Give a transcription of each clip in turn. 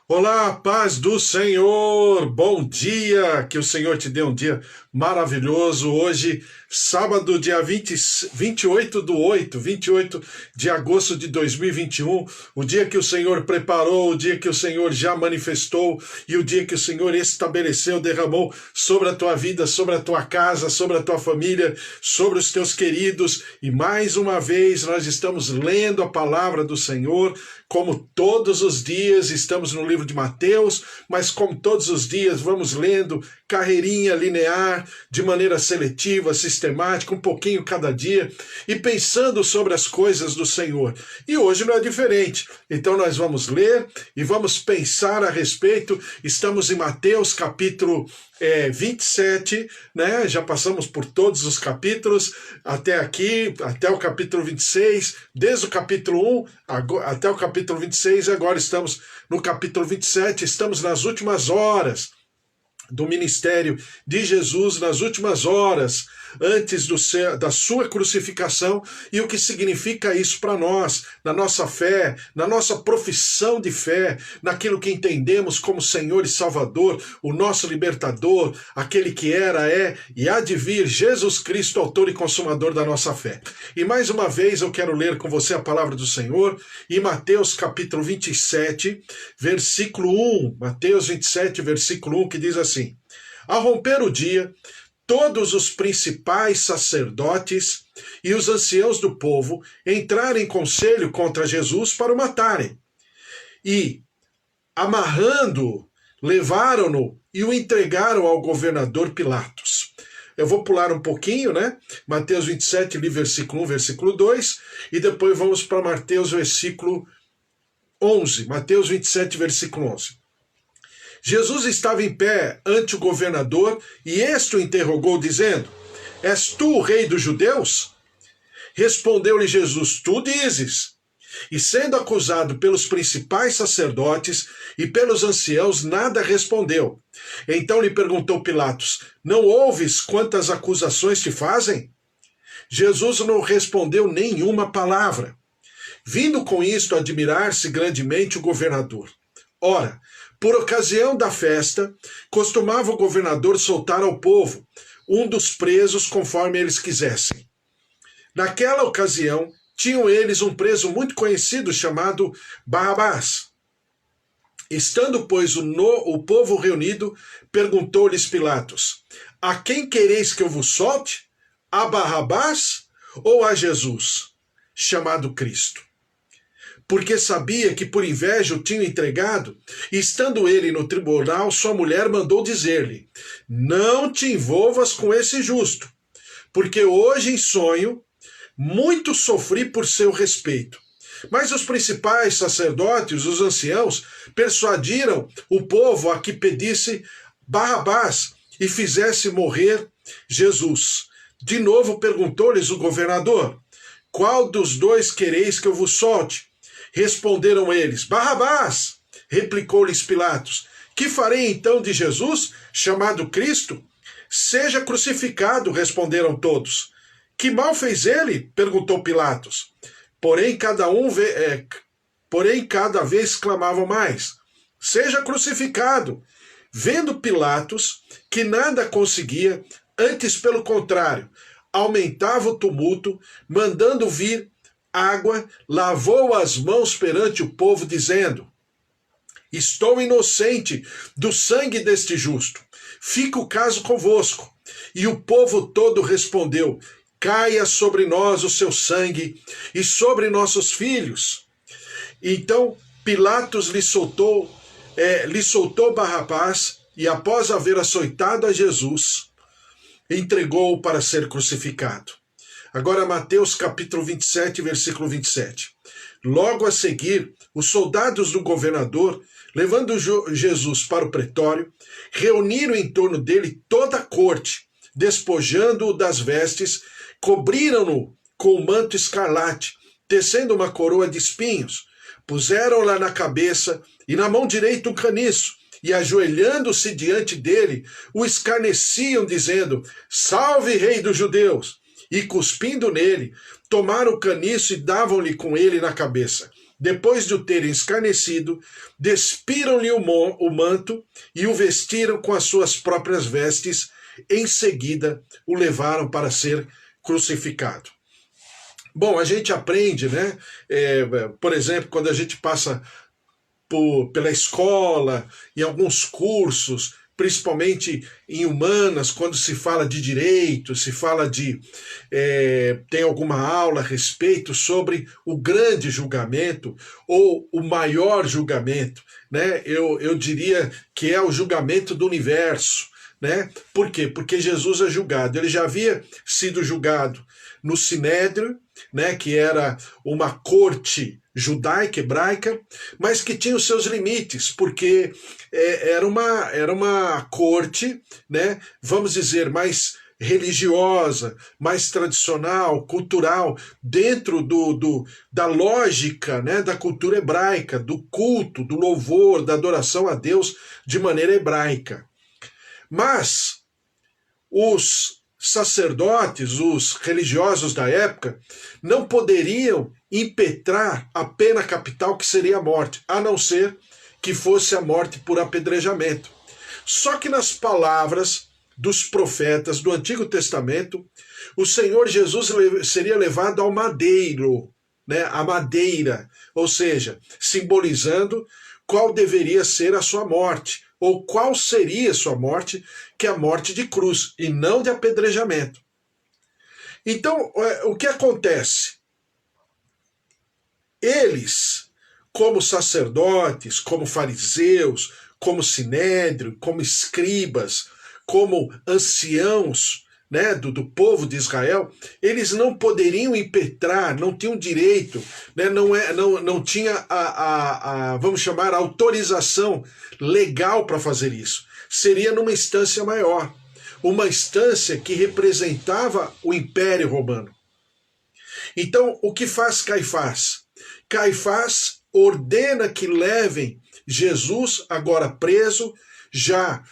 Olá, paz do Senhor, bom dia, que o Senhor te dê um dia maravilhoso. Hoje, sábado, dia 28 de agosto de 2021, o dia que o Senhor preparou, o dia que o Senhor já manifestou e o dia que o Senhor estabeleceu, derramou sobre a tua vida, sobre a tua casa, sobre a tua família, sobre os teus queridos. E mais uma vez nós estamos lendo a palavra do Senhor, como todos os dias estamos no livro de Mateus, mas como todos os dias vamos lendo carreirinha linear, de maneira seletiva, sistemática, um pouquinho cada dia, e pensando sobre as coisas do Senhor. E hoje não é diferente. Então nós vamos ler e vamos pensar a respeito. Estamos em Mateus capítulo 27, né? Já passamos por todos os capítulos até aqui, até o capítulo 26, desde o capítulo 1 até o capítulo 26, e agora estamos no capítulo 27, estamos nas últimas horas do ministério de Jesus, nas últimas horas antes da sua crucificação, e o que significa isso para nós, na nossa fé, na nossa profissão de fé, naquilo que entendemos como Senhor e Salvador, o nosso libertador, aquele que era, é e há de vir, Jesus Cristo, autor e consumador da nossa fé. E mais uma vez eu quero ler com você a palavra do Senhor em Mateus capítulo 27, versículo 1, Mateus 27, versículo 1, que diz assim: ao romper o dia, todos os principais sacerdotes e os anciãos do povo entraram em conselho contra Jesus para o matarem. E, amarrando-o, levaram-no e o entregaram ao governador Pilatos. Eu vou pular um pouquinho, né? Mateus 27, versículo 1, versículo 2, e depois vamos para Mateus, versículo 11. Mateus 27, versículo 11. Jesus estava em pé ante o governador e este o interrogou, dizendo: és tu o rei dos judeus? Respondeu-lhe Jesus: tu dizes. E sendo acusado pelos principais sacerdotes e pelos anciãos, nada respondeu. Então lhe perguntou Pilatos: não ouves quantas acusações te fazem? Jesus não respondeu nenhuma palavra. Vindo com isto admirar-se grandemente o governador. Ora, por ocasião da festa, costumava o governador soltar ao povo um dos presos conforme eles quisessem. Naquela ocasião, tinham eles um preso muito conhecido chamado Barrabás. Estando, pois, o povo reunido, perguntou-lhes Pilatos: a quem quereis que eu vos solte? A Barrabás ou a Jesus, chamado Cristo? Porque sabia que por inveja o tinham entregado, e estando ele no tribunal, sua mulher mandou dizer-lhe: não te envolvas com esse justo, porque hoje em sonho muito sofri por seu respeito. Mas os principais sacerdotes, os anciãos, persuadiram o povo a que pedisse Barrabás e fizesse morrer Jesus. De novo perguntou-lhes o governador: qual dos dois quereis que eu vos solte? Responderam eles: Barrabás. Replicou-lhes Pilatos: que farei então de Jesus, chamado Cristo? Seja crucificado, responderam todos. Que mal fez ele? Perguntou Pilatos. Porém, cada vez clamavam mais: seja crucificado. Vendo Pilatos que nada conseguia, antes pelo contrário, aumentava o tumulto, mandando vir água, lavou as mãos perante o povo, dizendo: estou inocente do sangue deste justo. Fica o caso convosco. E o povo todo respondeu: caia sobre nós o seu sangue e sobre nossos filhos. Então Pilatos lhe soltou Barrabás e, após haver açoitado a Jesus, entregou-o para ser crucificado. Agora Mateus capítulo 27, versículo 27. Logo a seguir, os soldados do governador, levando Jesus para o pretório, reuniram em torno dele toda a corte, despojando-o das vestes, cobriram-no com o manto escarlate, tecendo uma coroa de espinhos, puseram-la na cabeça e na mão direita um caniço, e ajoelhando-se diante dele, o escarneciam, dizendo: salve, rei dos judeus! E cuspindo nele, tomaram o caniço e davam-lhe com ele na cabeça. depois de o terem escarnecido, despiram-lhe o manto e o vestiram com as suas próprias vestes. Em seguida, o levaram para ser crucificado. Bom, a gente aprende, né? Por exemplo, quando a gente passa pela escola, em alguns cursos, principalmente em humanas, quando se fala de direito, se fala tem alguma aula a respeito sobre o grande julgamento ou o maior julgamento, né? Eu diria que é o julgamento do universo, né? Por quê? Porque Jesus é julgado. Ele já havia sido julgado no Sinédrio, né? Que era uma corte judaica, hebraica, mas que tinha os seus limites, porque era uma corte, né, vamos dizer, mais religiosa, mais tradicional, cultural, dentro da lógica, né, da cultura hebraica, do culto, do louvor, da adoração a Deus de maneira hebraica. Mas os sacerdotes, os religiosos da época, não poderiam impetrar a pena capital, que seria a morte, a não ser que fosse a morte por apedrejamento. Só que nas palavras dos profetas do Antigo Testamento, o Senhor Jesus seria levado ao madeiro, né, a madeira, ou seja, simbolizando qual deveria ser a sua morte, ou qual seria a sua morte, que é a morte de cruz, e não de apedrejamento. Então, o que acontece? Eles, como sacerdotes, como fariseus, como sinédrio, como escribas, como anciãos, né, do povo de Israel, eles não poderiam impetrar, não tinham direito, né, não tinha vamos chamar, a autorização legal para fazer isso. Seria numa instância maior, uma instância que representava o Império Romano. Então, o que faz Caifás? Caifás ordena que levem Jesus, agora preso, já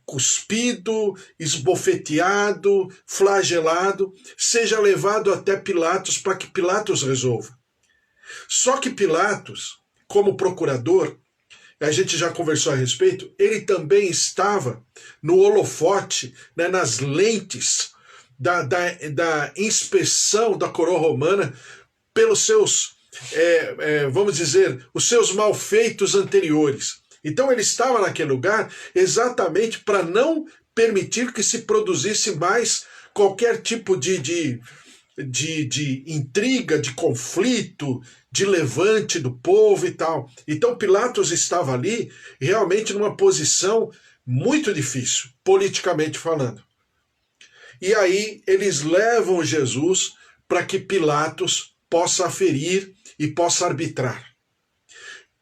cuspido, esbofeteado, flagelado, seja levado até Pilatos para que Pilatos resolva. Só que Pilatos, como procurador, a gente já conversou a respeito, ele também estava no holofote, né, nas lentes da inspeção da coroa romana pelos seus, vamos dizer, os seus malfeitos anteriores. Então ele estava naquele lugar exatamente para não permitir que se produzisse mais qualquer tipo de intriga, de conflito, de levante do povo e tal. Então Pilatos estava ali realmente numa posição muito difícil, politicamente falando. E aí eles levam Jesus para que Pilatos possa aferir e possa arbitrar.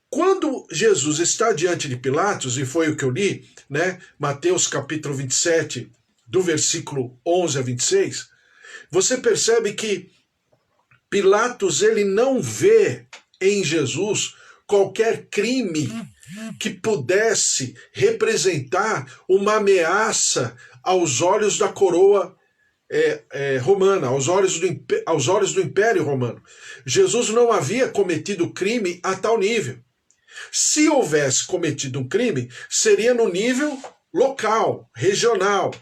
Quando Jesus está diante de Pilatos, e foi o que eu li, né, Mateus capítulo 27, do versículo 11 a 26, você percebe que Pilatos ele não vê em Jesus qualquer crime que pudesse representar uma ameaça aos olhos da coroa romana, aos olhos do Império Romano. Jesus não havia cometido crime a tal nível. Se houvesse cometido um crime, seria no nível local, regional,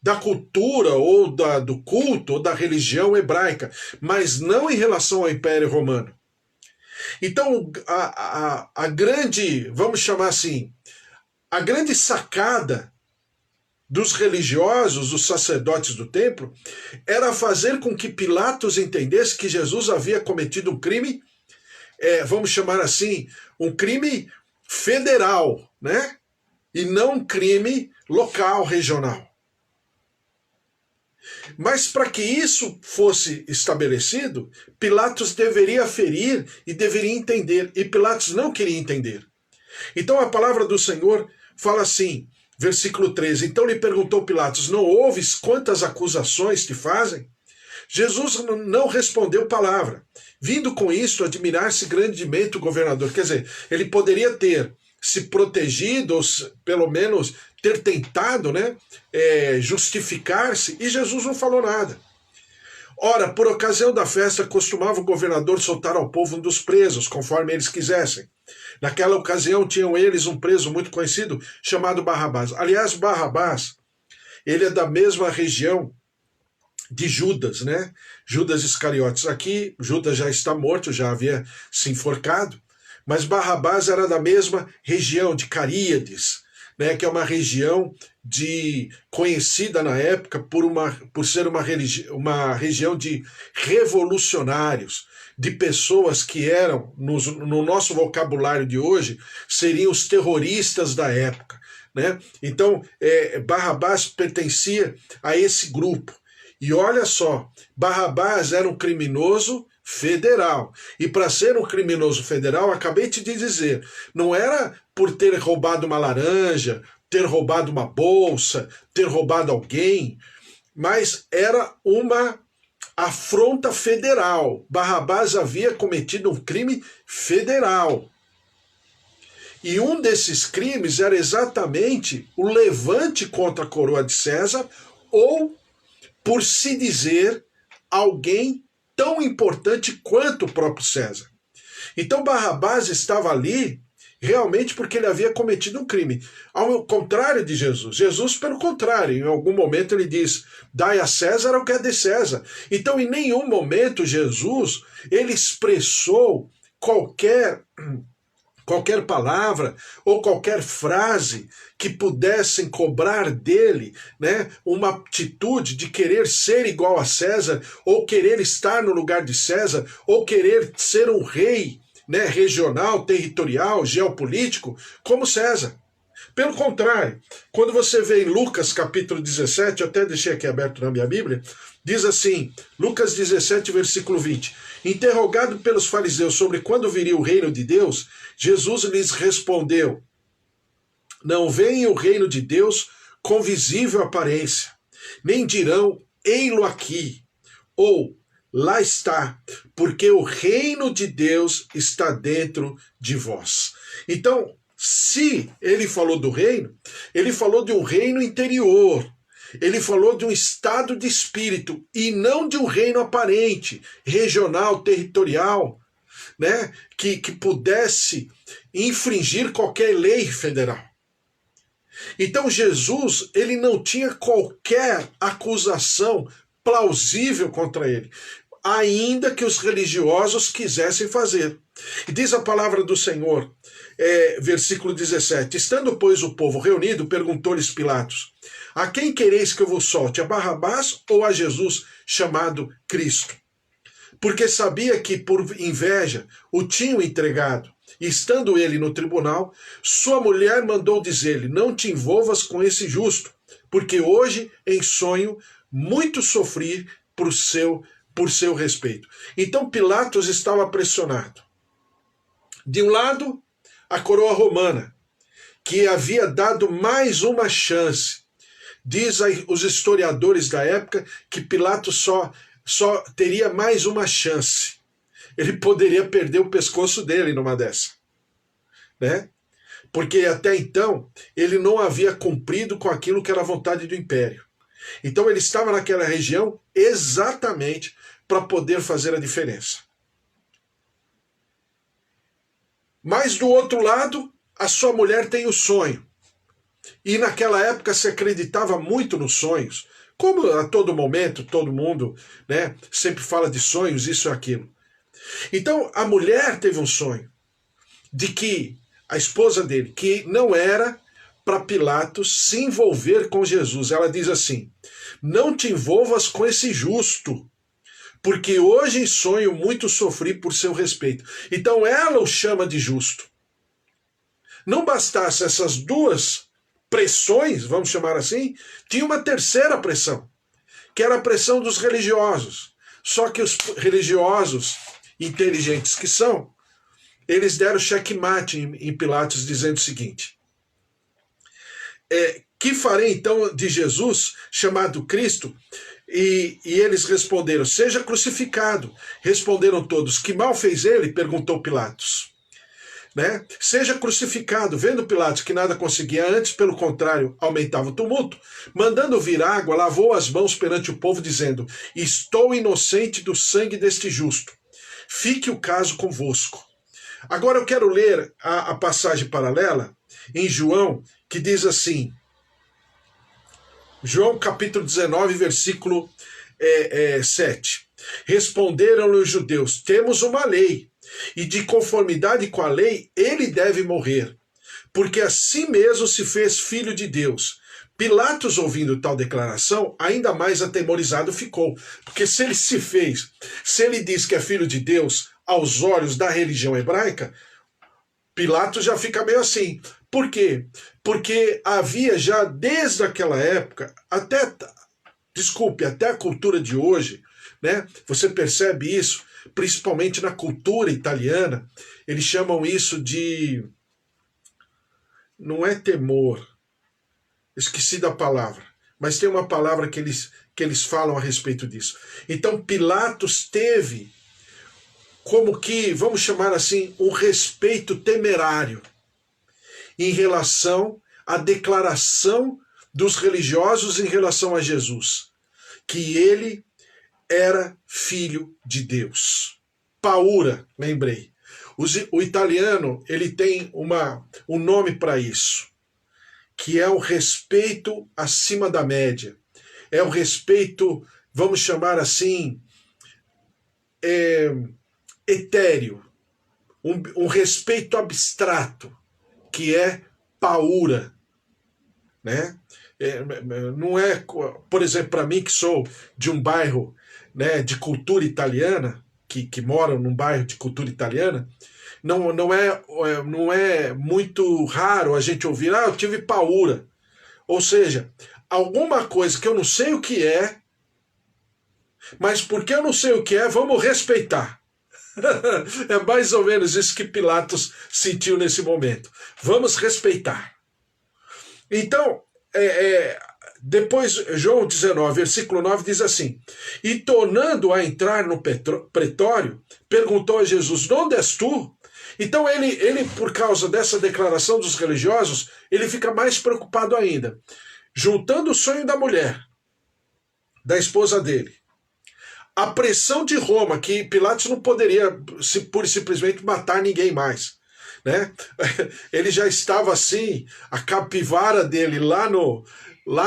da cultura ou do culto ou da religião hebraica, mas não em relação ao Império Romano. Então, a grande, vamos chamar assim, a grande sacada dos religiosos, dos sacerdotes do templo, era fazer com que Pilatos entendesse que Jesus havia cometido um crime, vamos chamar assim, um crime federal, né? E não um crime local, regional. Mas para que isso fosse estabelecido, Pilatos deveria aferir e deveria entender. E Pilatos não queria entender. Então a palavra do Senhor fala assim, versículo 13. Então lhe perguntou Pilatos, não ouves quantas acusações te fazem? Jesus não respondeu palavra. Vindo com isto, admirar-se grandemente o governador. Quer dizer, ele poderia ter se protegido, ou pelo menos ter tentado, né, justificar-se, e Jesus não falou nada. Ora, por ocasião da festa, costumava o governador soltar ao povo um dos presos, conforme eles quisessem. Naquela ocasião, tinham eles um preso muito conhecido, chamado Barrabás. Aliás, Barrabás, ele é da mesma região de Judas, né? Judas Iscariotes. Aqui, Judas já está morto, já havia se enforcado, mas Barrabás era da mesma região de Caríades, né? Que é uma região conhecida na época por ser uma região de revolucionários, de pessoas que eram, no nosso vocabulário de hoje, seriam os terroristas da época, né? Então, Barrabás pertencia a esse grupo. E olha só, Barrabás era um criminoso federal. E para ser um criminoso federal, acabei de dizer, não era por ter roubado uma laranja, ter roubado uma bolsa, ter roubado alguém, mas era uma afronta federal. Barrabás havia cometido um crime federal. E um desses crimes era exatamente o levante contra a coroa de César, ou, por se dizer, alguém tão importante quanto o próprio César. Então Barrabás estava ali realmente porque ele havia cometido um crime. Ao contrário de Jesus. Jesus, pelo contrário, em algum momento ele diz, dai a César o que é de César. Então, em nenhum momento, Jesus, ele expressou qualquer palavra ou qualquer frase que pudessem cobrar dele, né, uma atitude de querer ser igual a César, ou querer estar no lugar de César, ou querer ser um rei, né, regional, territorial, geopolítico, como César. Pelo contrário, quando você vê em Lucas capítulo 17, eu até deixei aqui aberto na minha Bíblia, diz assim, Lucas 17, versículo 20, interrogado pelos fariseus sobre quando viria o reino de Deus, Jesus lhes respondeu, não vem o reino de Deus com visível aparência, nem dirão, ei-lo aqui, ou lá está, porque o reino de Deus está dentro de vós. Então, se ele falou do reino, ele falou de um reino interior, ele falou de um estado de espírito e não de um reino aparente, regional, territorial, né, que pudesse infringir qualquer lei federal. Então Jesus, ele não tinha qualquer acusação plausível contra ele, ainda que os religiosos quisessem fazer. E diz a palavra do Senhor, versículo 17, estando, pois, o povo reunido, perguntou-lhes Pilatos, a quem quereis que eu vos solte, a Barrabás ou a Jesus, chamado Cristo? Porque sabia que, por inveja, o tinham entregado. E estando ele no tribunal, sua mulher mandou dizer-lhe, não te envolvas com esse justo, porque hoje, em sonho, muito sofri por seu respeito. Então Pilatos estava pressionado. De um lado, a coroa romana, que havia dado mais uma chance. Diz os historiadores da época que Pilatos só teria mais uma chance. Ele poderia perder o pescoço dele numa dessa, né? Porque até então ele não havia cumprido com aquilo que era a vontade do império. Então ele estava naquela região exatamente para poder fazer a diferença. Mas do outro lado, a sua mulher tem o sonho. E naquela época se acreditava muito nos sonhos. Como a todo momento, todo mundo, né, sempre fala de sonhos, isso e aquilo. Então a mulher teve um sonho de que a esposa dele, que não era para Pilatos se envolver com Jesus. Ela diz assim, não te envolvas com esse justo, porque hoje em sonho muito sofri por seu respeito. Então ela o chama de justo. Não bastasse essas duas pressões, vamos chamar assim, tinha uma terceira pressão, que era a pressão dos religiosos. Só que os religiosos, inteligentes que são, eles deram checkmate em Pilatos, dizendo o seguinte, que farei então de Jesus, chamado Cristo? E eles responderam, seja crucificado. Responderam todos, que mal fez ele? Perguntou Pilatos. né? Seja crucificado. Vendo Pilatos que nada conseguia antes, pelo contrário, aumentava o tumulto, mandando vir água, lavou as mãos perante o povo, dizendo: estou inocente do sangue deste justo. Fique o caso convosco. Agora eu quero ler a passagem paralela em João, que diz assim, João capítulo 19, versículo 7. Responderam-lhe os judeus: temos uma lei, e de conformidade com a lei ele deve morrer, porque assim mesmo se fez filho de Deus. Pilatos, ouvindo tal declaração, ainda mais atemorizado ficou, porque se ele diz que é filho de Deus aos olhos da religião hebraica, Pilatos já fica meio assim. Por quê? Porque havia já desde aquela época, até a cultura de hoje, né? Você percebe isso, principalmente na cultura italiana, eles chamam isso de... não é temor, esqueci da palavra, mas tem uma palavra que eles falam a respeito disso. Então Pilatos teve, como que, vamos chamar assim, um respeito temerário em relação à declaração dos religiosos em relação a Jesus, que ele era filho de Deus. Paura, lembrei. O italiano, ele tem um nome para isso, que é o respeito acima da média. É o respeito, vamos chamar assim, etéreo. Um respeito abstrato, que é paura, né? Não é, por exemplo, para mim que sou de um bairro, né, de cultura italiana, que mora num bairro de cultura italiana, não é muito raro a gente ouvir: eu tive paura. Ou seja, alguma coisa que eu não sei o que é, mas porque eu não sei o que é, vamos respeitar. É mais ou menos isso que Pilatos sentiu nesse momento. Vamos respeitar. Então, depois, João 19, versículo 9, diz assim: e tornando a entrar no pretório, perguntou a Jesus: de onde és tu? Então ele, por causa dessa declaração dos religiosos, ele fica mais preocupado ainda. Juntando o sonho da mulher, da esposa dele, a pressão de Roma, que Pilatos não poderia pura e simplesmente matar ninguém mais, né? Ele já estava assim, a capivara dele lá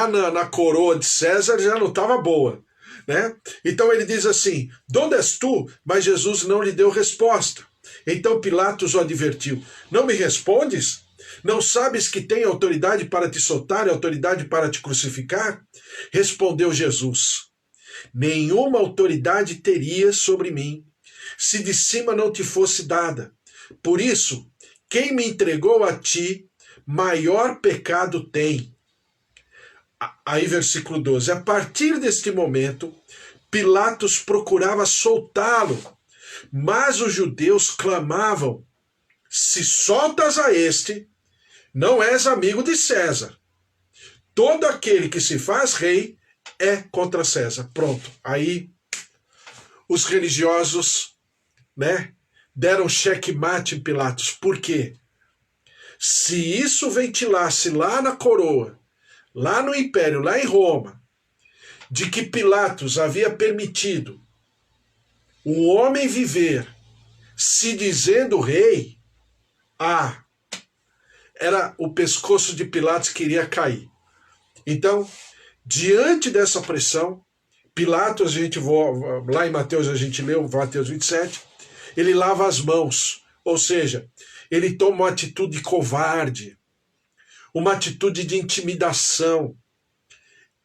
na coroa de César já não estava boa, né? Então ele diz assim: de onde és tu? Mas Jesus não lhe deu resposta. Então Pilatos o advertiu: não me respondes? Não sabes que tenho autoridade para te soltar e autoridade para te crucificar? Respondeu Jesus: nenhuma autoridade terias sobre mim, se de cima não te fosse dada. Por isso, quem me entregou a ti, maior pecado tem. Aí, versículo 12. A partir deste momento, Pilatos procurava soltá-lo, mas os judeus clamavam: se soltas a este, não és amigo de César. Todo aquele que se faz rei é contra César. Pronto. Aí os religiosos, né, deram checkmate em Pilatos. Por quê? Se isso ventilasse lá na coroa, lá no Império, lá em Roma, de que Pilatos havia permitido um homem viver se dizendo rei, era o pescoço de Pilatos que iria cair. Então, diante dessa pressão, Pilatos, lá em Mateus a gente leu, Mateus 27, ele lava as mãos, ou seja, ele toma uma atitude covarde, uma atitude de intimidação.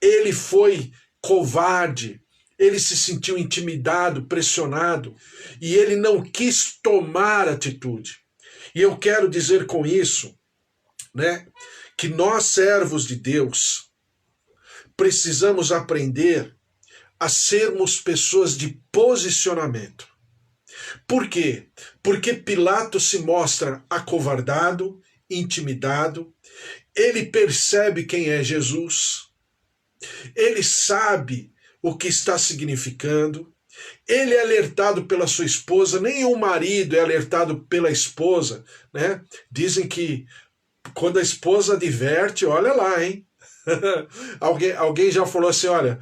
Ele foi covarde, ele se sentiu intimidado, pressionado, e ele não quis tomar atitude. E eu quero dizer com isso, né, que nós, servos de Deus, precisamos aprender a sermos pessoas de posicionamento. Por quê? Porque Pilatos se mostra acovardado, intimidado, ele percebe quem é Jesus, ele sabe o que está significando, Ele é alertado pela sua esposa, nenhum marido é alertado pela esposa, né? Dizem que quando a esposa adverte, olha lá, hein? Alguém já falou assim, olha,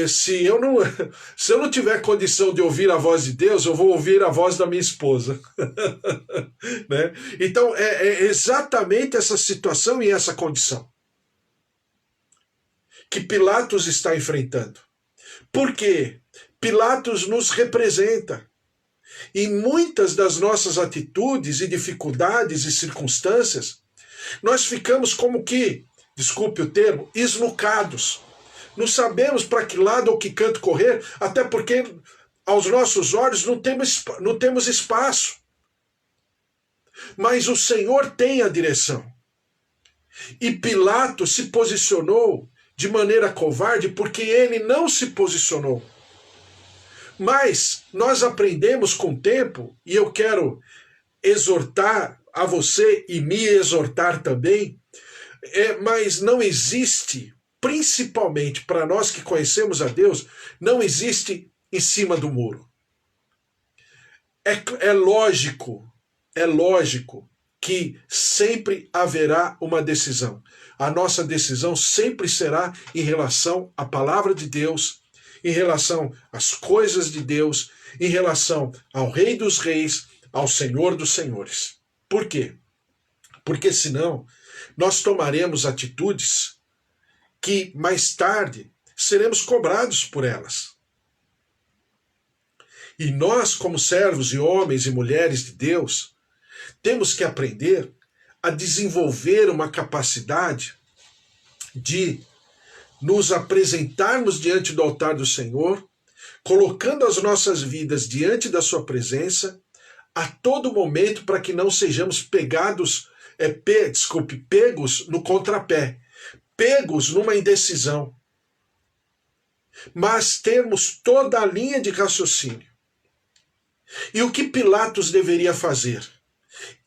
se eu não tiver condição de ouvir a voz de Deus, eu vou ouvir a voz da minha esposa. Né? Então, é exatamente essa situação e essa condição que Pilatos está enfrentando. Por quê? Pilatos nos representa. Em muitas das nossas atitudes e dificuldades e circunstâncias, nós ficamos como que, desculpe o termo, esnucados. Não sabemos para que lado ou que canto correr, até porque aos nossos olhos não temos espaço. Mas o Senhor tem a direção. E Pilatos se posicionou de maneira covarde porque ele não se posicionou. Mas nós aprendemos com o tempo, e eu quero exortar a você e me exortar também, mas não existe, principalmente para nós que conhecemos a Deus, não existe em cima do muro. É lógico que sempre haverá uma decisão. A nossa decisão sempre será em relação à palavra de Deus, em relação às coisas de Deus, em relação ao Rei dos Reis, ao Senhor dos Senhores. Por quê? Porque senão nós tomaremos atitudes que mais tarde seremos cobrados por elas. E nós, como servos e homens e mulheres de Deus, temos que aprender a desenvolver uma capacidade de nos apresentarmos diante do altar do Senhor, colocando as nossas vidas diante da sua presença a todo momento para que não sejamos pegos no contrapé, pegos numa indecisão, mas termos toda a linha de raciocínio. E o que Pilatos deveria fazer?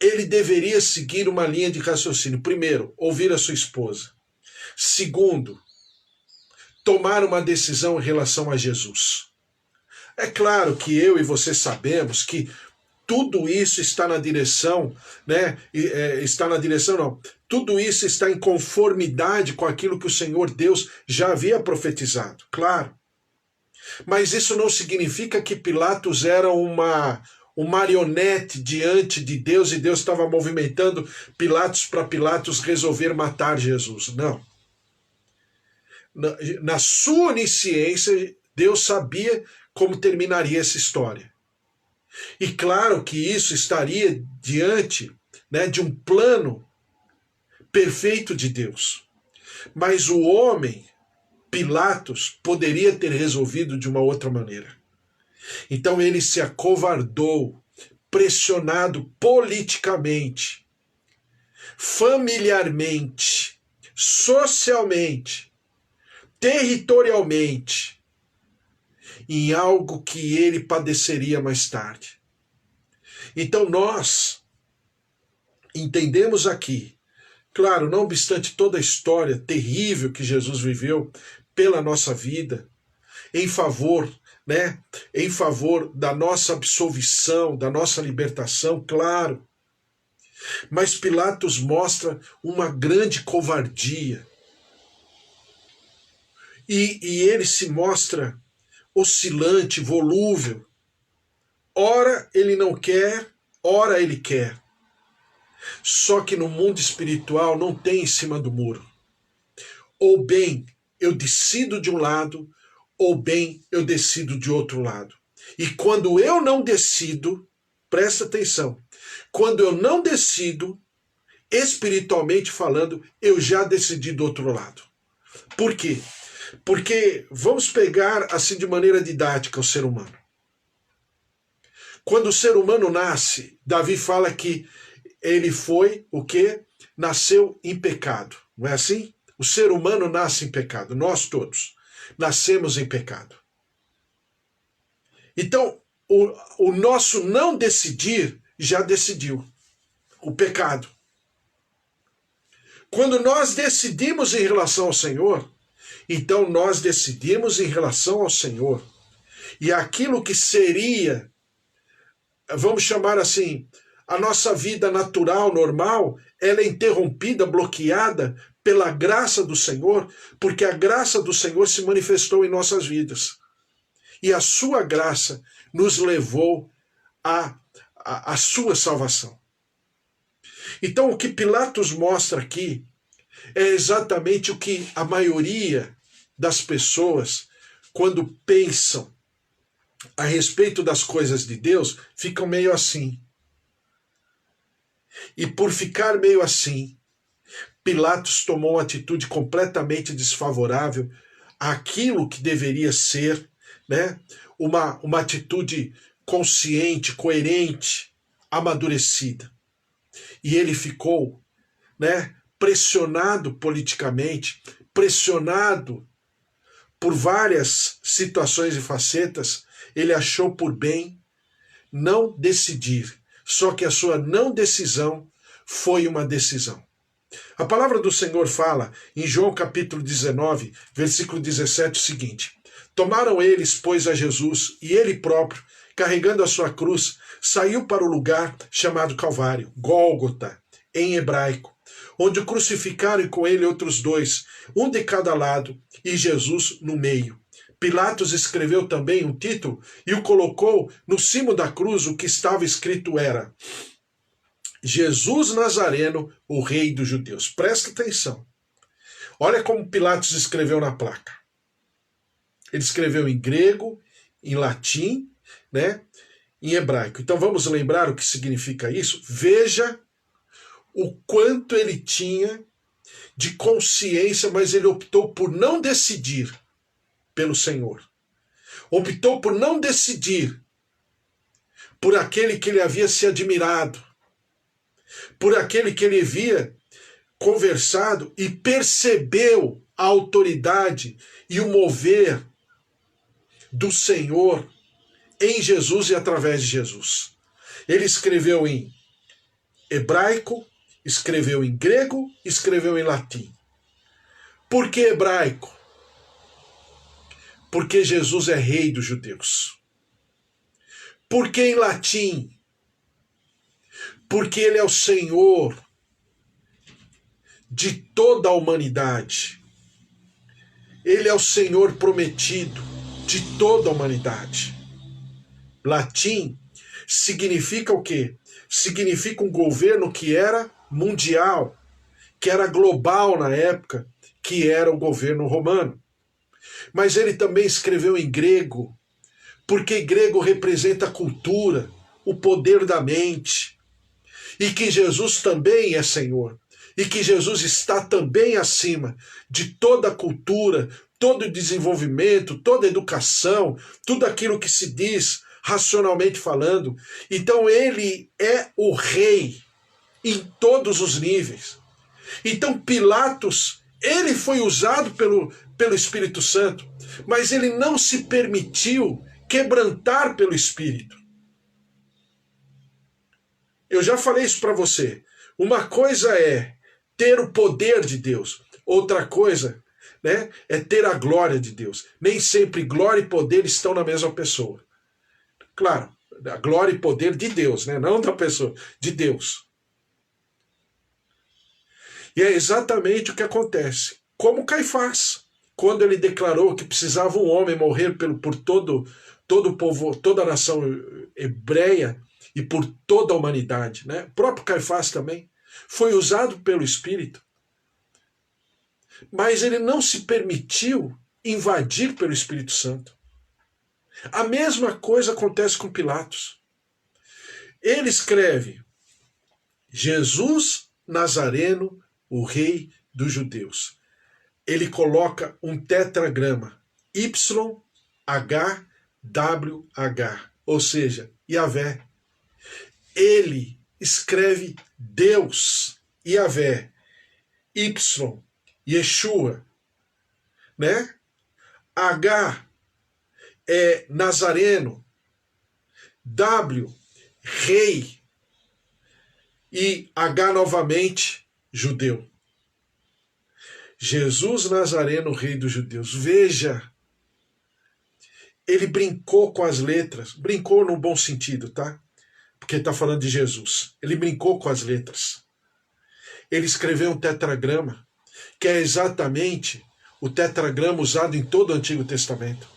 Ele deveria seguir uma linha de raciocínio. Primeiro, ouvir a sua esposa. Segundo, tomar uma decisão em relação a Jesus. É claro que eu e você sabemos que tudo isso está na direção, né? Tudo isso está em conformidade com aquilo que o Senhor Deus já havia profetizado, claro. Mas isso não significa que Pilatos era um marionete diante de Deus e Deus estava movimentando Pilatos para Pilatos resolver matar Jesus. Não. Na sua onisciência, Deus sabia como terminaria essa história. E claro que isso estaria diante, né, de um plano perfeito de Deus. Mas o homem, Pilatos, poderia ter resolvido de uma outra maneira. Então ele se acovardou, pressionado politicamente, familiarmente, socialmente, territorialmente, em algo que ele padeceria mais tarde. Então nós entendemos aqui, claro, não obstante toda a história terrível que Jesus viveu pela nossa vida, em favor da nossa absolvição, da nossa libertação, claro. Mas Pilatos mostra uma grande covardia. E ele se mostra oscilante, volúvel. Ora ele não quer, ora ele quer. Só que no mundo espiritual não tem em cima do muro. Ou bem eu decido de um lado, ou bem eu decido de outro lado. E quando eu não decido, presta atenção, quando eu não decido, espiritualmente falando, eu já decidi do outro lado. Por quê? Porque vamos pegar assim de maneira didática o ser humano. Quando o ser humano nasce, Davi fala que ele foi o quê? Nasceu em pecado. Não é assim? O ser humano nasce em pecado, nós todos nascemos em pecado. Então, o nosso não decidir já decidiu o pecado. Quando nós decidimos em relação ao Senhor, então nós decidimos em relação ao Senhor. E aquilo que seria, vamos chamar assim, a nossa vida natural, normal, ela é interrompida, bloqueada pela graça do Senhor, porque a graça do Senhor se manifestou em nossas vidas. E a sua graça nos levou à sua salvação. Então, o que Pilatos mostra aqui é exatamente o que a maioria das pessoas, quando pensam a respeito das coisas de Deus, ficam meio assim. E por ficar meio assim, Pilatos tomou uma atitude completamente desfavorável àquilo que deveria ser, né, uma atitude consciente, coerente, amadurecida. E ele ficou, né, pressionado politicamente, pressionado por várias situações e facetas, ele achou por bem não decidir. Só que a sua não decisão foi uma decisão. A palavra do Senhor fala em João capítulo 19, versículo 17 o seguinte: tomaram eles, pois, a Jesus, e ele próprio, carregando a sua cruz, saiu para o lugar chamado Calvário, Gólgota, em hebraico, onde o crucificaram e com ele outros dois, um de cada lado, e Jesus no meio. Pilatos escreveu também um título e o colocou no cimo da cruz. O que estava escrito era: Jesus Nazareno, o Rei dos Judeus. Presta atenção. Olha como Pilatos escreveu na placa. Ele escreveu em grego, em latim, né, em hebraico. Então vamos lembrar o que significa isso? Veja o quanto ele tinha de consciência, mas ele optou por não decidir pelo Senhor. Optou por não decidir por aquele que ele havia se admirado, por aquele que ele havia conversado e percebeu a autoridade e o mover do Senhor em Jesus e através de Jesus. Ele escreveu em hebraico, escreveu em grego, escreveu em latim. Por que hebraico? Porque Jesus é rei dos judeus. Por que em latim? Porque ele é o Senhor de toda a humanidade. Ele é o Senhor prometido de toda a humanidade. Latim significa o quê? Significa um governo que era mundial, que era global na época, que era o governo romano. Mas ele também escreveu em grego, porque grego representa a cultura, o poder da mente, e que Jesus também é Senhor, e que Jesus está também acima de toda a cultura, todo o desenvolvimento, toda a educação, tudo aquilo que se diz racionalmente falando. Então ele é o rei em todos os níveis. Então Pilatos, ele foi usado pelo Espírito Santo, mas ele não se permitiu quebrantar pelo Espírito. Eu já falei isso para você. Uma coisa é ter o poder de Deus, outra coisa, né, é ter a glória de Deus. Nem sempre glória e poder estão na mesma pessoa. Claro, a glória e poder de Deus, né, não da pessoa, de Deus. E é exatamente o que acontece. Como Caifás, quando ele declarou que precisava um homem morrer por todo o povo, toda a nação hebreia e por toda a humanidade, né? O próprio Caifás também foi usado pelo Espírito, mas ele não se permitiu invadir pelo Espírito Santo. A mesma coisa acontece com Pilatos. Ele escreve: Jesus Nazareno, o Rei dos Judeus. Ele coloca um tetragrama, YHWH, ou seja, Yahvé. Ele escreve Deus, Yahvé, Y, Yeshua, né? H é Nazareno, W, Rei, e H novamente, Judeu. Jesus Nazareno, Rei dos Judeus. Veja, ele brincou com as letras, brincou no bom sentido, tá? Porque está falando de Jesus. Ele brincou com as letras. Ele escreveu um tetragrama, que é exatamente o tetragrama usado em todo o Antigo Testamento.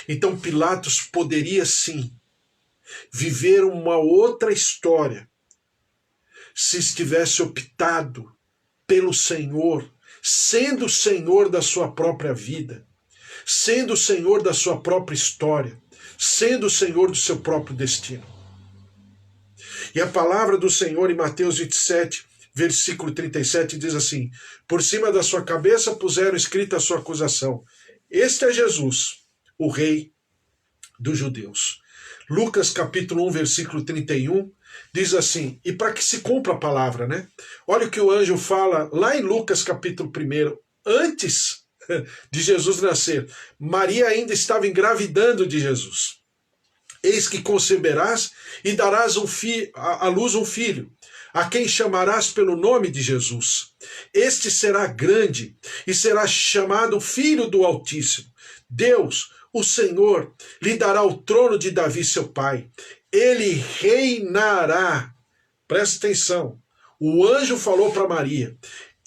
Então Pilatos poderia sim viver uma outra história se estivesse optado pelo Senhor, sendo o Senhor da sua própria vida, sendo o Senhor da sua própria história, sendo o Senhor do seu próprio destino. E a palavra do Senhor em Mateus 27, versículo 37, diz assim: por cima da sua cabeça puseram escrita a sua acusação. Este é Jesus, o Rei dos judeus. Lucas capítulo 1, versículo 31, diz assim, e para que se cumpra a palavra, né? Olha o que o anjo fala lá em Lucas capítulo 1, antes de Jesus nascer. Maria ainda estava engravidando de Jesus. Eis que conceberás e darás à luz um filho, a quem chamarás pelo nome de Jesus. Este será grande e será chamado Filho do Altíssimo. Deus, o Senhor, lhe dará o trono de Davi, seu pai. Ele reinará. Presta atenção. O anjo falou para Maria.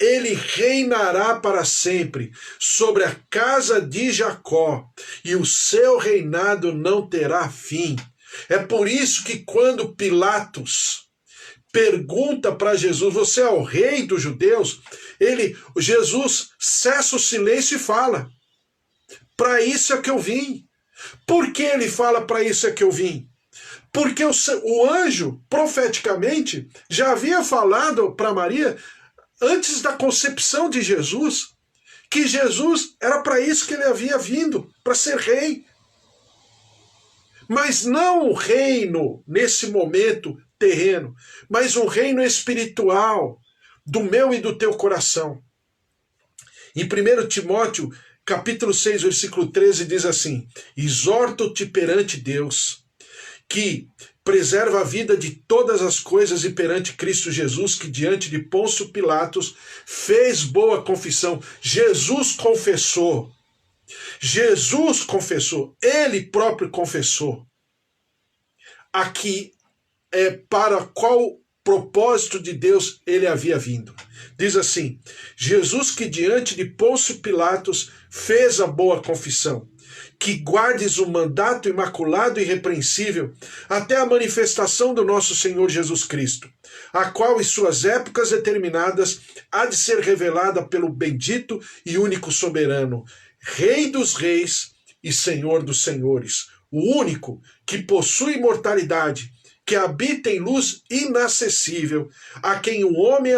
Ele reinará para sempre sobre a casa de Jacó, e o seu reinado não terá fim. É por isso que quando Pilatos pergunta para Jesus, você é o rei dos judeus? Jesus cessa o silêncio e fala, para isso é que eu vim. Por que ele fala, para isso é que eu vim? Porque o anjo, profeticamente, já havia falado para Maria, antes da concepção de Jesus, que Jesus era para isso que ele havia vindo, para ser rei. Mas não um reino, nesse momento, terreno, mas um reino espiritual, do meu e do teu coração. Em 1 Timóteo, capítulo 6, versículo 13, diz assim, exorto-te perante Deus, que preserva a vida de todas as coisas e perante Cristo Jesus, que diante de Pôncio Pilatos fez boa confissão. Jesus confessou. Jesus confessou. Ele próprio confessou. Aqui é para qual propósito de Deus ele havia vindo. Diz assim, Jesus que diante de Pôncio Pilatos fez a boa confissão, que guardes o mandato imaculado e irrepreensível até a manifestação do nosso Senhor Jesus Cristo, a qual em suas épocas determinadas há de ser revelada pelo bendito e único soberano, Rei dos reis e Senhor dos senhores, o único que possui imortalidade, que habita em luz inacessível, a quem homem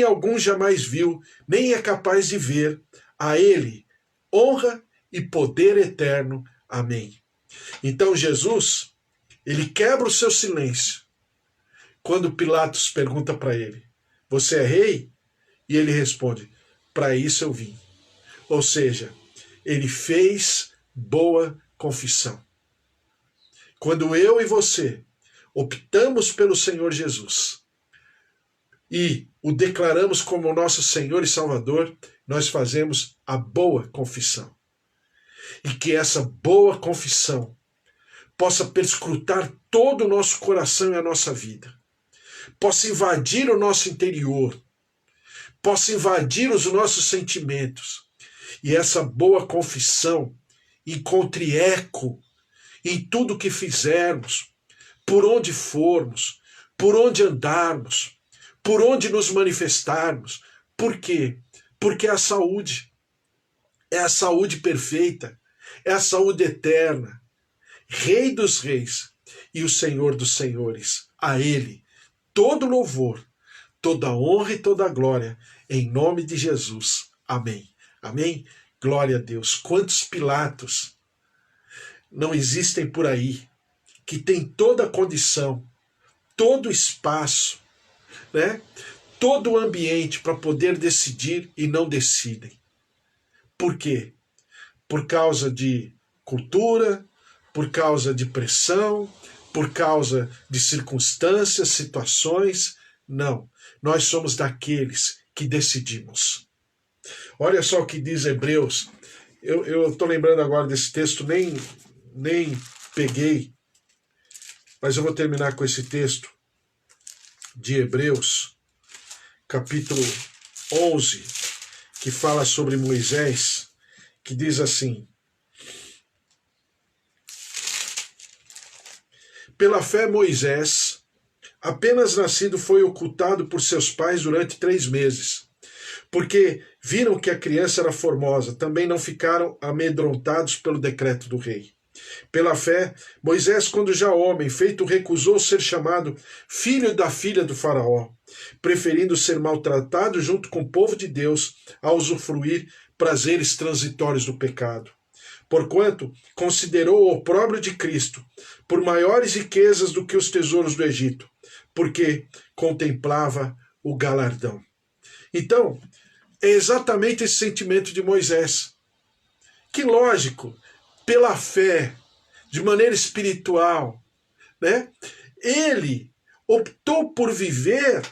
algum jamais viu, nem é capaz de ver. A ele honra e poder eterno. Amém. Então Jesus, ele quebra o seu silêncio quando Pilatos pergunta para ele, você é rei? E ele responde, para isso eu vim. Ou seja, ele fez boa confissão. Quando eu e você optamos pelo Senhor Jesus e o declaramos como nosso Senhor e Salvador, nós fazemos a boa confissão. E que essa boa confissão possa perscrutar todo o nosso coração e a nossa vida, possa invadir o nosso interior, possa invadir os nossos sentimentos, e essa boa confissão encontre eco em tudo que fizermos, por onde formos, por onde andarmos, por onde nos manifestarmos. Por quê? Porque é a saúde perfeita, é a saúde eterna. Rei dos reis e o Senhor dos senhores, a ele todo louvor, toda honra e toda glória, em nome de Jesus. Amém. Amém? Glória a Deus. Quantos Pilatos não existem por aí, que tem toda a condição, todo o espaço, né? Todo o ambiente para poder decidir e não decidem. Por quê? Por causa de cultura, por causa de pressão, por causa de circunstâncias, situações. Não, nós somos daqueles que decidimos. Olha só o que diz Hebreus, Eu estou lembrando agora desse texto, nem peguei, mas eu vou terminar com esse texto de Hebreus, capítulo 11, que fala sobre Moisés, que diz assim: pela fé Moisés, apenas nascido, foi ocultado por seus pais durante 3 meses, porque viram que a criança era formosa, também não ficaram amedrontados pelo decreto do rei. Pela fé, Moisés, quando já homem, feito, recusou ser chamado filho da filha do faraó, preferindo ser maltratado junto com o povo de Deus a usufruir prazeres transitórios do pecado. Porquanto considerou o opróbrio de Cristo por maiores riquezas do que os tesouros do Egito, porque contemplava o galardão. Então, é exatamente esse sentimento de Moisés. Que lógico, pela fé, de maneira espiritual, né? Ele optou por viver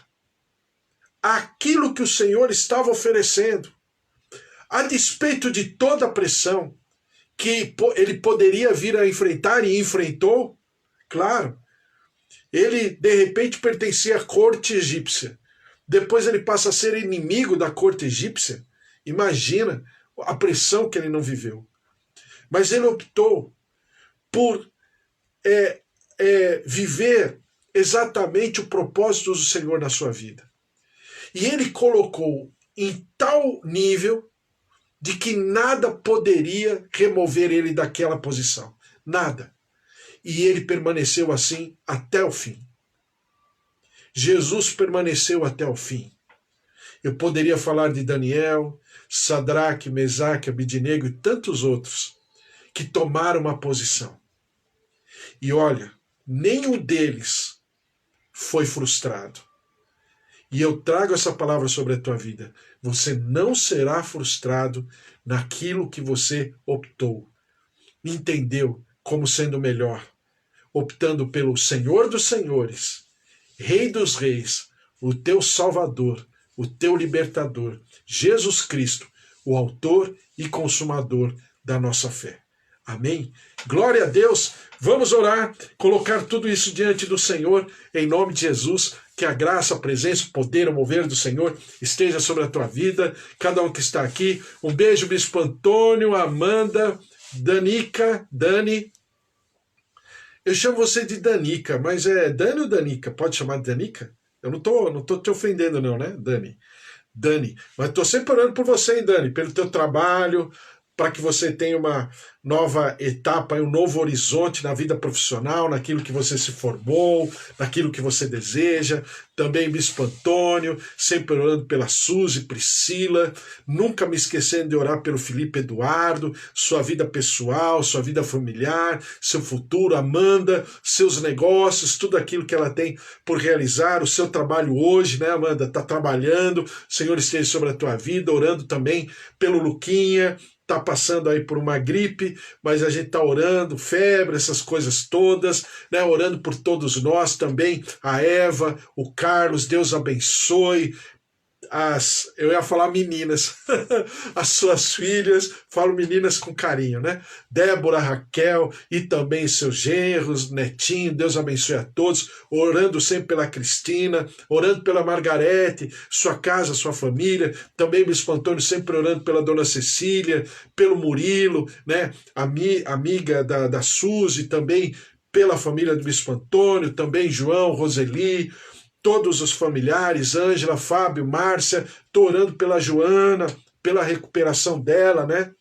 aquilo que o Senhor estava oferecendo, a despeito de toda a pressão que ele poderia vir a enfrentar e enfrentou. Claro, ele de repente pertencia à corte egípcia. Depois ele passa a ser inimigo da corte egípcia. Imagina a pressão que ele não viveu. Mas ele optou por viver exatamente o propósito do Senhor na sua vida. E ele colocou em tal nível de que nada poderia remover ele daquela posição. Nada. E ele permaneceu assim até o fim. Jesus permaneceu até o fim. Eu poderia falar de Daniel, Sadraque, Mesaque, Abidnego e tantos outros que tomaram uma posição. E olha, nenhum deles foi frustrado. E eu trago essa palavra sobre a tua vida. Você não será frustrado naquilo que você optou, entendeu como sendo melhor, optando pelo Senhor dos Senhores, Rei dos Reis, o teu Salvador, o teu Libertador, Jesus Cristo, o autor e consumador da nossa fé. Amém? Glória a Deus. Vamos orar, colocar tudo isso diante do Senhor, em nome de Jesus. Que a graça, a presença, o poder, o mover do Senhor esteja sobre a tua vida. Cada um que está aqui. Um beijo, Bispo Antônio, Amanda, Danica, Dani. Eu chamo você de Danica, mas é Dani ou Danica? Pode chamar de Danica? Eu não tô te ofendendo não, né, Dani? Dani, mas estou sempre orando por você, hein, Dani, pelo teu trabalho, para que você tenha uma nova etapa, um novo horizonte na vida profissional, naquilo que você se formou, naquilo que você deseja. Também Bispo Antônio, sempre orando pela Suzy, Priscila, nunca me esquecendo de orar pelo Felipe Eduardo, sua vida pessoal, sua vida familiar, seu futuro, Amanda, seus negócios, tudo aquilo que ela tem por realizar, o seu trabalho hoje, né, Amanda? Está trabalhando, o Senhor esteja sobre a tua vida, orando também pelo Luquinha, está passando aí por uma gripe, mas a gente está orando, febre, essas coisas todas, né? Orando por todos nós também, a Eva, o Carlos, Deus abençoe, eu ia falar meninas, as suas filhas, falo meninas com carinho, né? Débora, Raquel e também seus genros, netinho, Deus abençoe a todos, orando sempre pela Cristina, orando pela Margarete, sua casa, sua família, também Bispo Antônio sempre orando pela Dona Cecília, pelo Murilo, né? Amiga da Suzy, também pela família do Bispo Antônio, também João, Roseli, todos os familiares, Ângela, Fábio, Márcia, estou orando pela Joana, pela recuperação dela, né?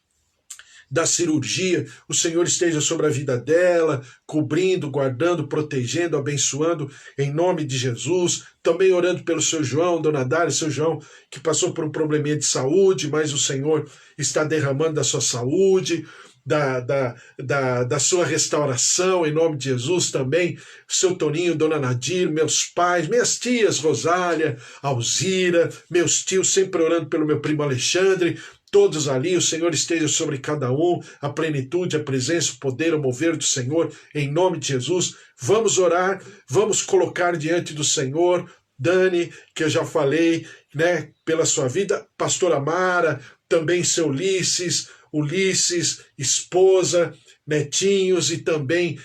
Da cirurgia, o Senhor esteja sobre a vida dela, cobrindo, guardando, protegendo, abençoando, em nome de Jesus. Também orando pelo seu João, Dona Dália, seu João, que passou por um probleminha de saúde, mas o Senhor está derramando da sua saúde, da sua restauração, em nome de Jesus também, seu Toninho, Dona Nadir, meus pais, minhas tias, Rosália, Alzira, meus tios, sempre orando pelo meu primo Alexandre, todos ali, o Senhor esteja sobre cada um, a plenitude, a presença, o poder, o mover do Senhor, em nome de Jesus. Vamos orar, vamos colocar diante do Senhor, Dani, que eu já falei, né, pela sua vida, Pastora Mara, também seu Ulisses, Ulisses, esposa, netinhos e também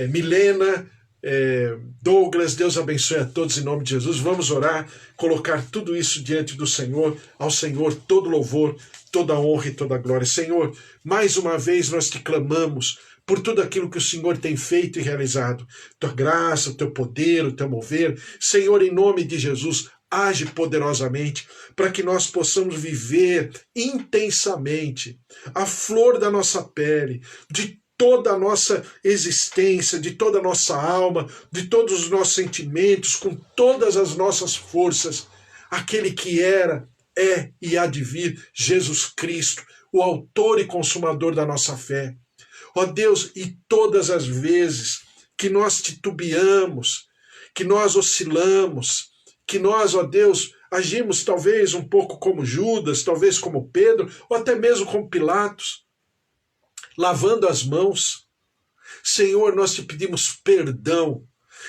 Milena, Douglas. Deus abençoe a todos em nome de Jesus. Vamos orar, colocar tudo isso diante do Senhor. Ao Senhor todo louvor, toda honra e toda glória. Senhor, mais uma vez nós te clamamos por tudo aquilo que o Senhor tem feito e realizado. Tua graça, o teu poder, o teu mover. Senhor, em nome de Jesus, age poderosamente para que nós possamos viver intensamente a flor da nossa pele, de toda a nossa existência, de toda a nossa alma, de todos os nossos sentimentos, com todas as nossas forças, aquele que era, é e há de vir, Jesus Cristo, o autor e consumador da nossa fé. Ó Deus, e todas as vezes que nós titubeamos, que nós oscilamos, que nós, ó Deus, agimos talvez um pouco como Judas, talvez como Pedro, ou até mesmo como Pilatos, lavando as mãos. Senhor, nós te pedimos perdão,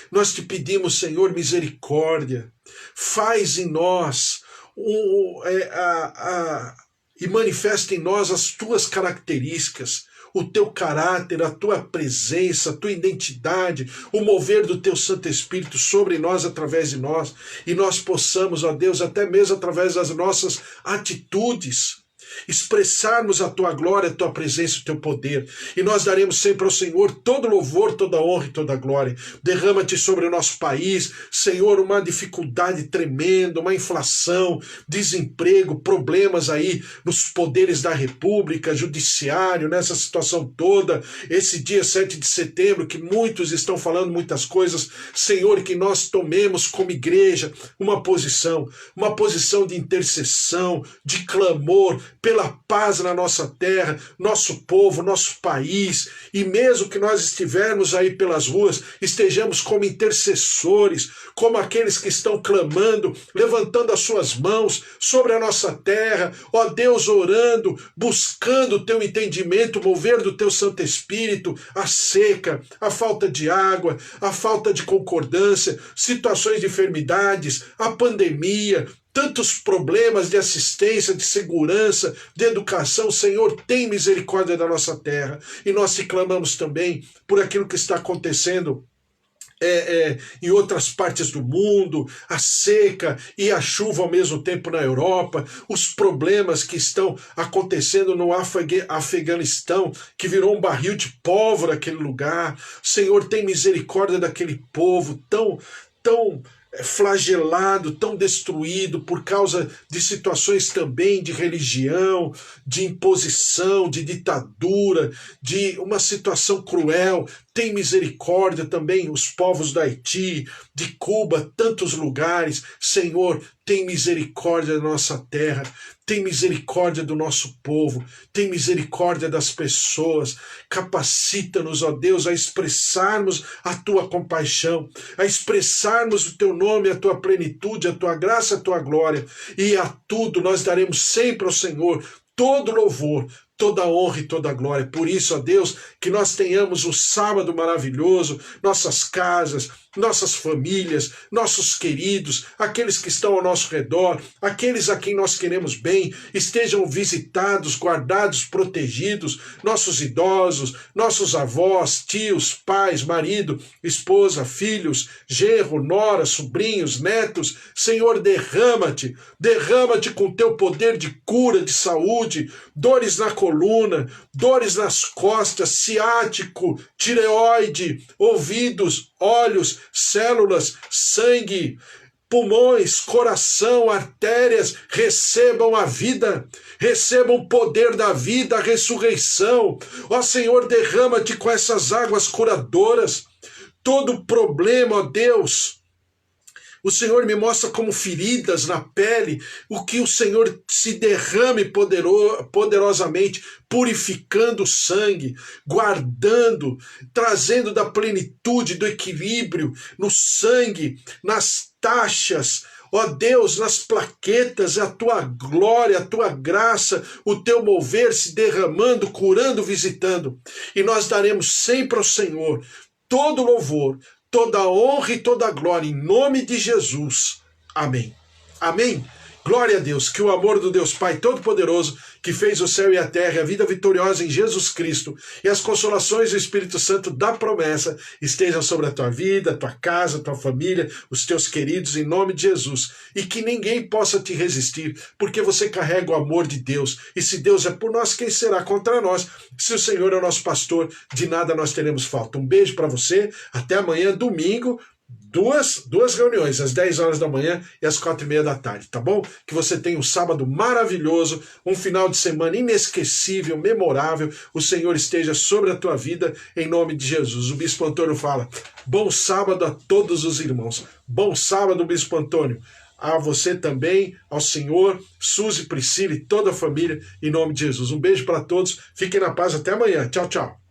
nós te pedimos, Senhor, misericórdia. Faz em nós e manifesta em nós as tuas características, o teu caráter, a tua presença, a tua identidade, o mover do teu Santo Espírito sobre nós, através de nós, e nós possamos, ó Deus, até mesmo através das nossas atitudes, expressarmos a tua glória, a tua presença, o teu poder, e nós daremos sempre ao Senhor todo louvor, toda honra e toda glória. Derrama-te sobre o nosso país, Senhor, uma dificuldade tremenda, uma inflação, desemprego, problemas aí nos poderes da República, judiciário, nessa situação toda, esse dia 7 de setembro, que muitos estão falando muitas coisas. Senhor, que nós tomemos como igreja uma posição de intercessão, de clamor, pela paz na nossa terra, nosso povo, nosso país, e mesmo que nós estivermos aí pelas ruas, estejamos como intercessores, como aqueles que estão clamando, levantando as suas mãos sobre a nossa terra, ó Deus, orando, buscando o teu entendimento, o mover do teu Santo Espírito, a seca, a falta de água, a falta de concordância, situações de enfermidades, a pandemia, tantos problemas de assistência, de segurança, de educação. Senhor, tem misericórdia da nossa terra. E nós te clamamos também por aquilo que está acontecendo em outras partes do mundo, a seca e a chuva ao mesmo tempo na Europa, os problemas que estão acontecendo no Afeganistão, que virou um barril de pólvora aquele lugar. Senhor, tem misericórdia daquele povo tão flagelado, tão destruído por causa de situações também de religião, de imposição, de ditadura, de uma situação cruel. Tem misericórdia também os povos do Haiti, de Cuba, tantos lugares. Senhor, tem misericórdia da nossa terra, tem misericórdia do nosso povo, tem misericórdia das pessoas. Capacita-nos, ó Deus, a expressarmos a tua compaixão, a expressarmos o teu nome, a tua plenitude, a tua graça, a tua glória. E a tudo nós daremos sempre ao Senhor todo louvor, toda honra e toda glória. Por isso, ó Deus, que nós tenhamos um sábado maravilhoso, nossas casas, nossas famílias, nossos queridos, aqueles que estão ao nosso redor, aqueles a quem nós queremos bem, estejam visitados, guardados, protegidos, nossos idosos, nossos avós, tios, pais, marido, esposa, filhos, genro, nora, sobrinhos, netos. Senhor, derrama-te com teu poder de cura, de saúde, dores na coluna, dores nas costas, ciático, tireoide, ouvidos, olhos, células, sangue, pulmões, coração, artérias, recebam a vida, recebam o poder da vida, a ressurreição. Ó Senhor, derrama-te com essas águas curadoras. Todo problema, ó Deus, o Senhor me mostra como feridas na pele, o que o Senhor se derrame poderosamente, purificando o sangue, guardando, trazendo da plenitude, do equilíbrio no sangue, nas taxas, ó Deus, nas plaquetas, a tua glória, a tua graça, o teu mover se derramando, curando, visitando. E nós daremos sempre ao Senhor todo louvor, toda honra e toda glória, em nome de Jesus. Amém. Amém. Glória a Deus, que o amor do Deus Pai Todo-Poderoso, que fez o céu e a terra, a vida vitoriosa em Jesus Cristo, e as consolações do Espírito Santo da promessa estejam sobre a tua vida, a tua casa, a tua família, os teus queridos, em nome de Jesus. E que ninguém possa te resistir, porque você carrega o amor de Deus. E se Deus é por nós, quem será contra nós? Se o Senhor é o nosso pastor, de nada nós teremos falta. Um beijo para você, até amanhã, domingo, duas reuniões, às 10 horas da manhã e às 4:30 da tarde, tá bom? Que você tenha um sábado maravilhoso, um final de semana inesquecível, memorável. O Senhor esteja sobre a tua vida, em nome de Jesus. O Bispo Antônio fala, bom sábado a todos os irmãos. Bom sábado, Bispo Antônio. A você também, ao Senhor, Suzy, Priscila e toda a família, em nome de Jesus. Um beijo para todos, fiquem na paz, até amanhã. Tchau, tchau.